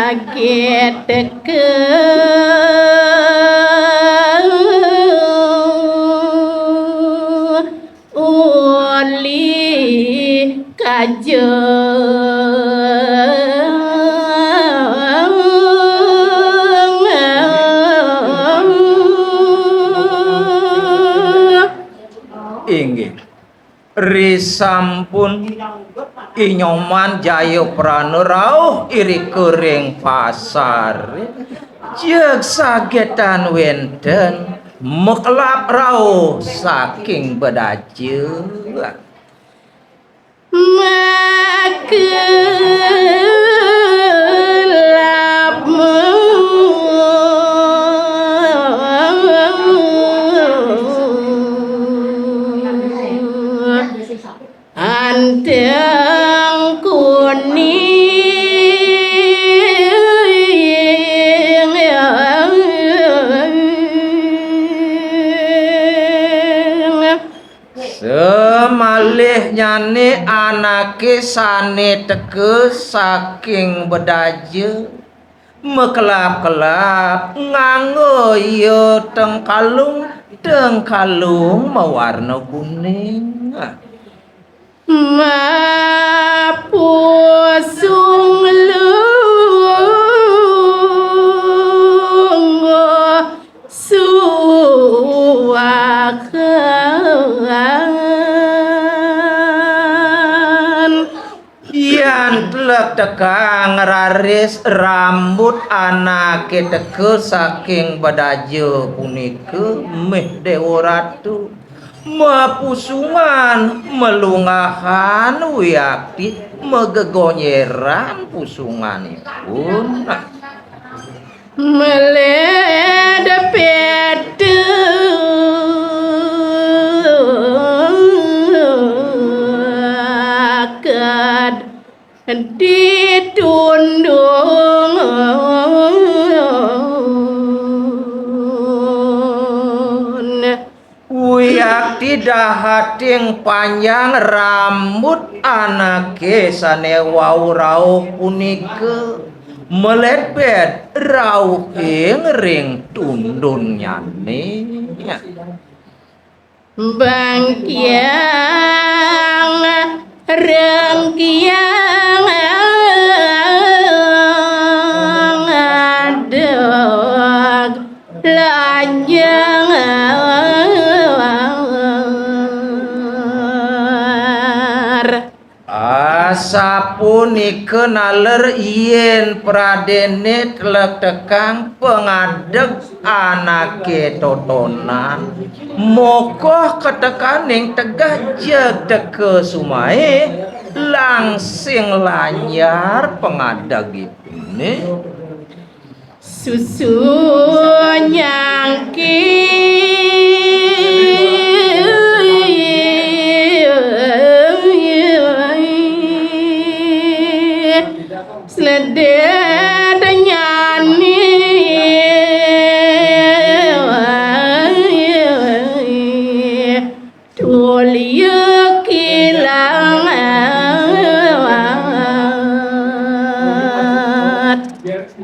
sakit ke uli kajo inggih risampun inyoman jayo prana rauh iri kering pasar jeg sagetan wenten meklap rauh saking bedaje anteng kuning semalih nyane anake sane teke saking bedaje mekelap-kelap nganggo yo teng kalung mewarna kuning mapusung lungo suwakan yan telek tekang raris rambut anake teke saking bedaje punike meh dewa ratu mepusungan melungahan wiakti megegonyeran pusunganipun meledepet akad ditundung wiakti dahating panjang rambut anake sane wau rauh punike melepet rauh ring tundun nyane bangkiang rengkiang adeg lanjang asapunike naler yen pradene telek tekang pengadeg anake totonan mokoh ketekaning tegah jeg teke sumae langsing lanyar pengadegipune susu nyangki sleded nyani tulia kilang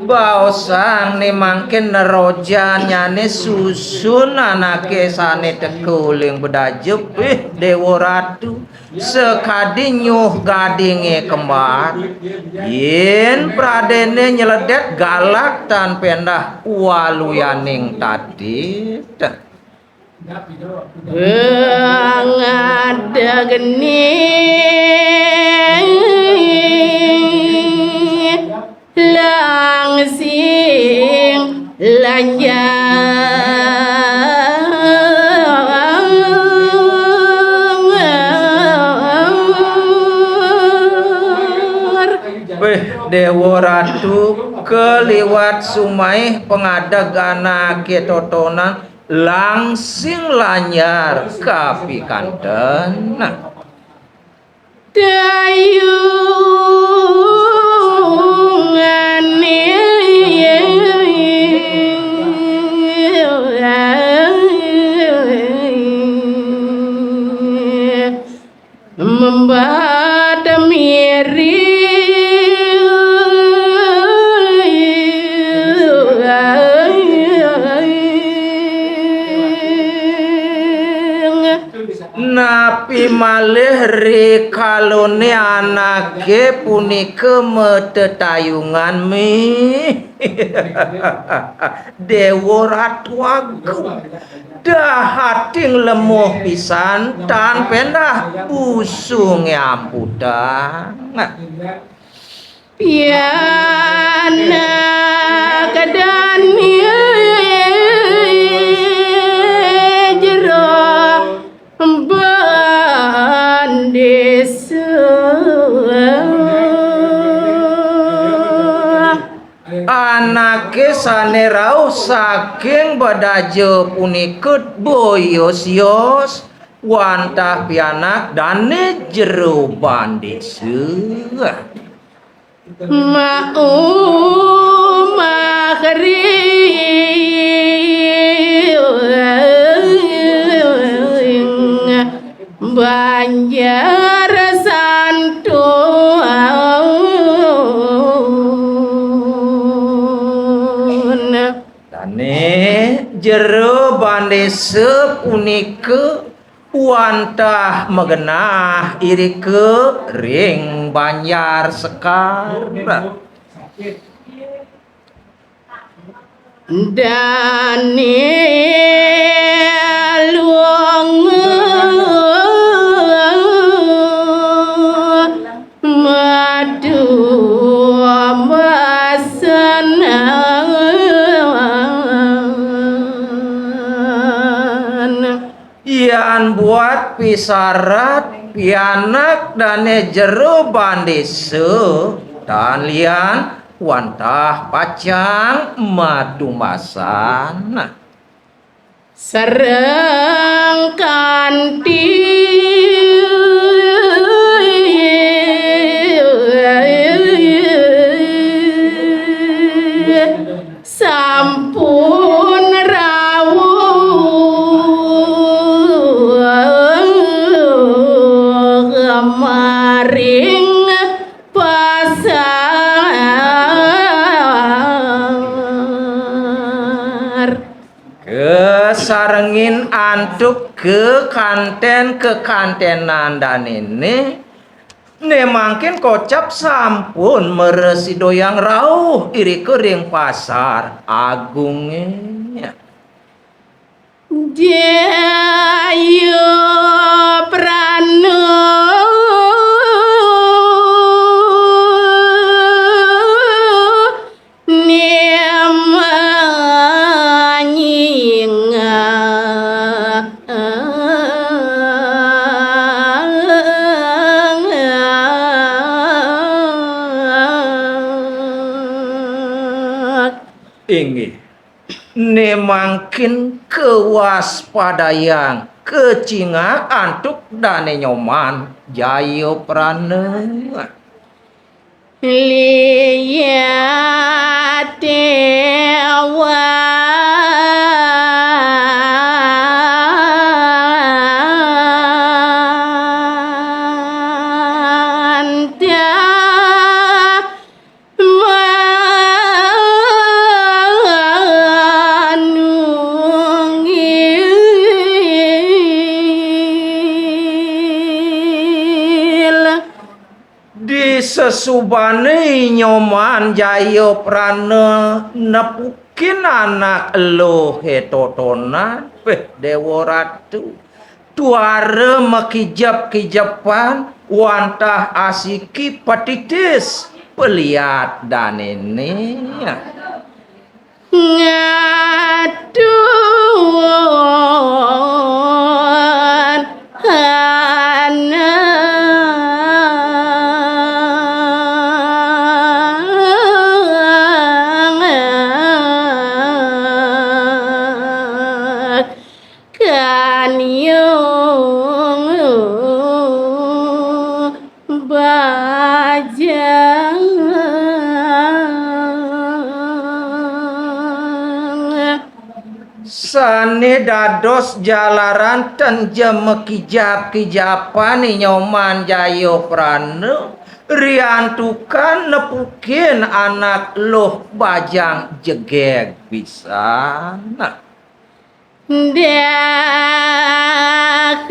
baosang ni mangkin nerojan nyane susun anake sane tekuling bedajep dewa ratu sekadi nyuh gadinge kembar yen pradene nyeledet galak tan pendah waluyaning tadi ada geni langsing lanjang dewa ratu keliwat sumai pengadeg anake totonan langsing lanyar kapi kanten dayungane membat Napi malih rikalone anake punika metetayungan mi Dewa Ratu Agung dahating lemuh pisan tan pendah usung amputan piana kadani jero anake sanerau saking badaje punikut boyos-yos wantah pianak dane jero bandese mau makhri Banjar santun dane jero bandese punika wantah megenah irike ring Banjar Sekar dane luang madu masanan Ian buat pisarat pianak dane jero bandese dan lian wantah pacang madu masana sareng kanthi sampun rawuh maring pasar kesarengin antuk ke kantenan dan ini mangkin kocap sampun meresi doyang rauh iri kering pasar agungnya Jayo prano inggih mangkin kewaspadayang kecinga antuk dane nyoman jayo prana liat dewa sesubane nyoman jayo prana nepukin anak lo hetotonan Dewa Ratu tuare mekijap-kijapan wantah asiki patitis peliat dan ini ngaduan Sane dados jalaran ten jeme kijap-kijapan nyoman jayo prana riantukan nepukin anak loh bajang jegeg bisa nah Dakat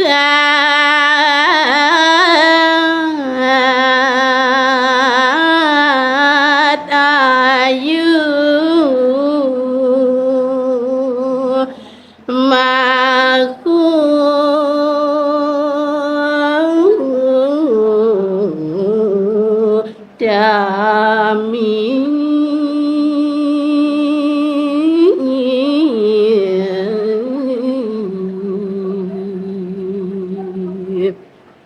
ayu maku dami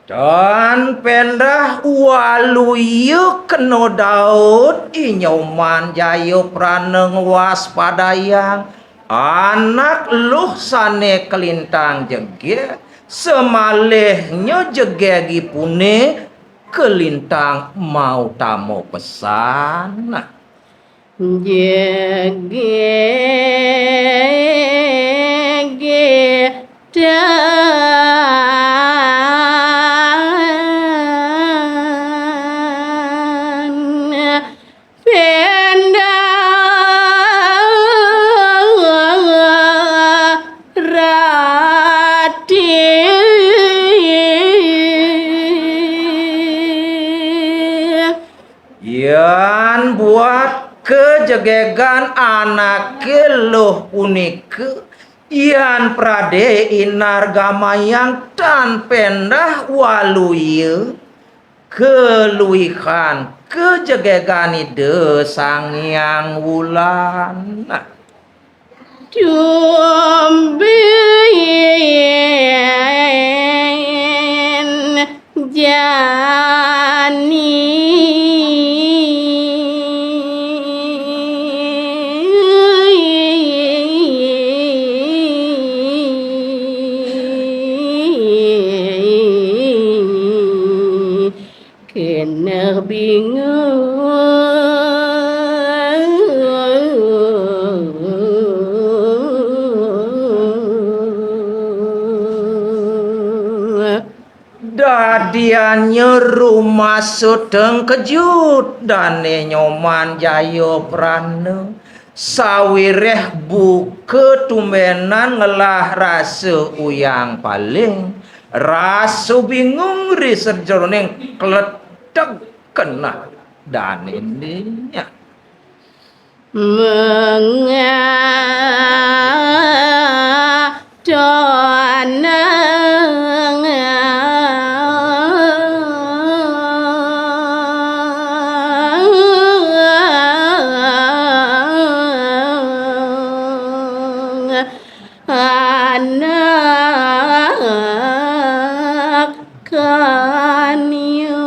dan pendah waluyu keno Daud inyoman jayo praneng waspadayang anak luh sane kelintang jege semalehnya jegegi pune kelintang mau tamu pesan nah dan penda rati yan buat kejegegan anak keluh punike yan prade inar gamayang tan pendah waluye keluihan kejegegan ide sang yang wulan nah, Tumbin jani kena bingung dadiannya rumah sedang kejut dan nyoman jayo prana sawireh buke tumbenan ngelah rasa uyang paling rasa bingung riserjroning kletek kena dan ininya anak kanyu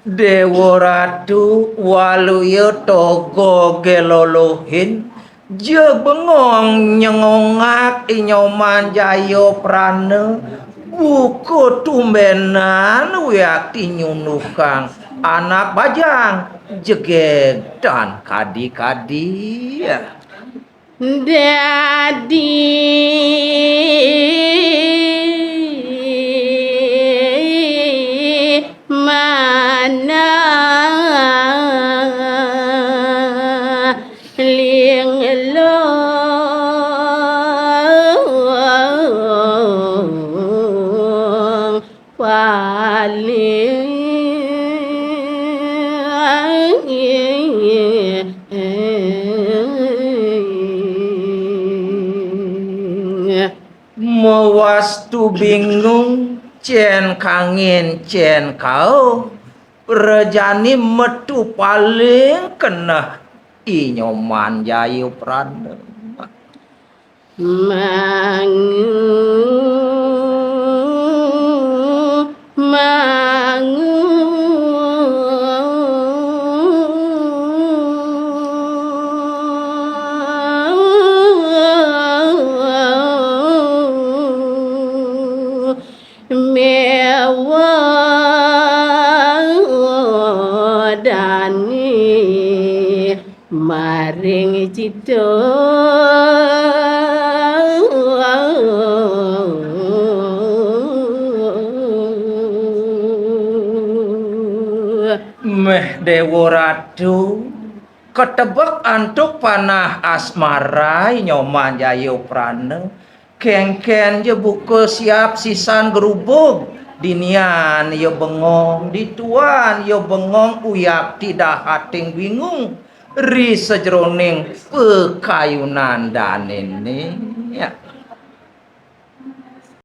Dewa Ratu waluyo togo gelolohin je bengong nyengongak inyoman jayo prana buku tumbenan wiakti nyunukang anak bajang jegeg dan kadi-kadi Dadi mana ling lo paling mewastu bingung cen kangin cen kau rejani metu paling kena inyoman jayu prana mangu mewah dani Meh Dewa Ratu ketebak antuk panah asmarai nyoman jayo prane kengken je buka siap sisan gerubung dinian yo bengong dituan yo bengong uyak tidak hating bingung ri sejroning pekayunan danene ya